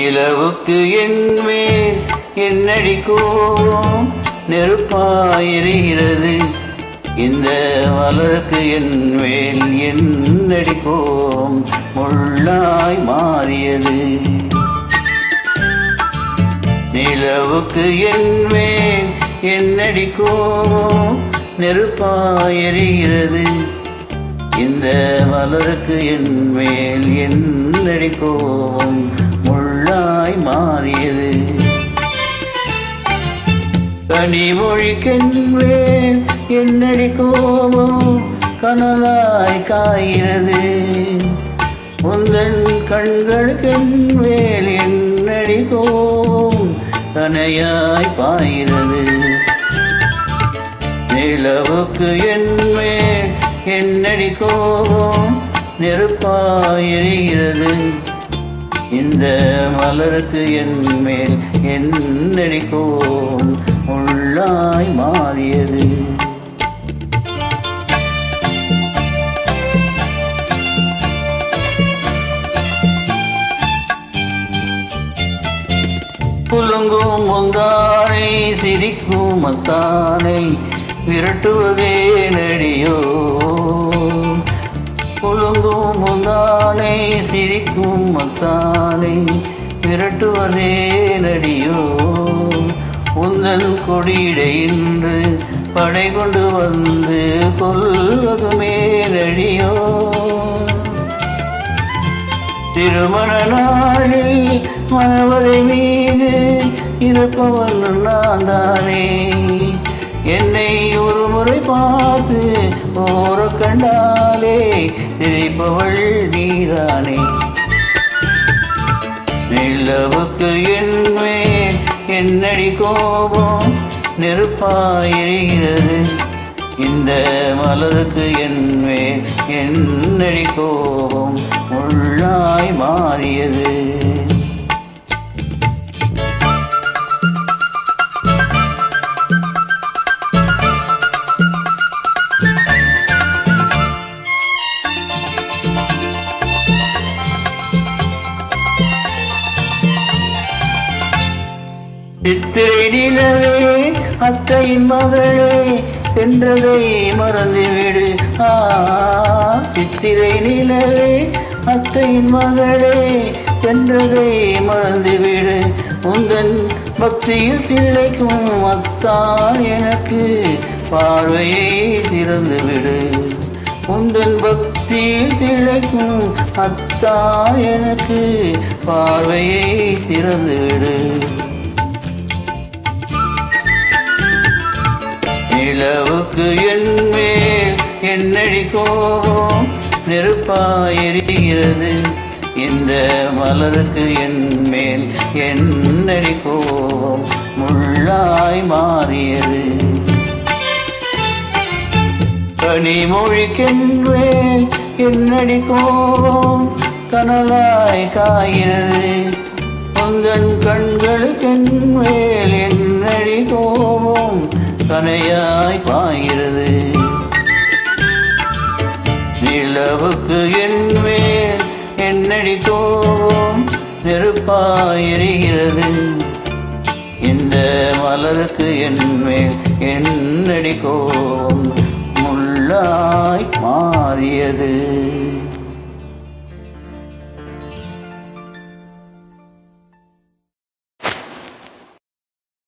நிலவுக்கு என்மேல் என்னடி கோபம் நெருப்பாயிருகிறது, இந்த மலருக்கு என்மேல் என்னடி கோபம் முள்ளாய் மாறியது. நிலவுக்கு என்மேல் என்னடி கோபம் நெருப்பாயிருகிறது, இந்த மலருக்கு என்மேல் என்னடி கோபம் முள்ளாய் மாறியது. கனிமொழிக்கென்மேல் என்னடி கோபம் கனலாய் காய்கிறது, உந்தன் கண்களுக்கென்மேல் என்னடி கோபம் கனையாய் பாய்கிறது. நிலவுக்கு என்மேல் என்னடி கோபம் நெருப்பாயிருகிறது, இந்த மலருக்கு என்மேல் என்னடி கோபம் முள்ளாய் மாறியது. புலுங்கும் முந்தானை சிரிக்கும் மத்தானை விரட்டுவதே நடியோ, புலுங்கும் முந்தானை சிரிக்கும் மத்தானை விரட்டுவதே நடியோ, உந்தன் கொடியிடை இன்று படை கொண்டு வந்து கொல்வதுமே நடியோ. திருமண நாளில் மணவரை மீது இருப்பவன் நான் தானே, என்னை ஒரு முறை பார்த்து ஓர கண்டாலே திரிப்பவள் நீதானே. நிலவுக்கு என்மேல் என்னடி கோபம் நெருப்பாயிருகிறது, இந்த மலருக்கு என்மேல் என்னடி கோபம் முள்ளாய் மாறியது. சித்திரை நிலவே அத்தையின் மகளே சென்றதை மறந்துவிடு, சித்திரை நிலவே அத்தையின் மகளே சென்றதை மறந்துவிடு, உந்தன் பக்தியில் திளைக்கும் அத்தான் எனக்கு பார்வையை திறந்துவிடு, உந்தன் பக்தியில் திளைக்கும் அத்தான் எனக்கு பார்வையை திறந்துவிடு. நிலவுக்கு என்மேல் என்னடி கோபம் நெருப்பாயிருக்கிறது, இந்த மலருக்கு என்மேல் என்னடி கோபம் முள்ளாய் மாறியது. கனிமொழிக்கென்மேல் என்னடி கோபம் கனலாய் காய்கிறது, உந்தன் கண்களுக்கென்மேல் என்னடி கோபம் கனையாய் பாய்கிறது. நிலவுக்கு என்மேல் என்னடி கோபம் நெருப்பாயிருகிறது, இந்த மலருக்கு என்மேல் என்னடி கோபம் முள்ளாய் மாறியது.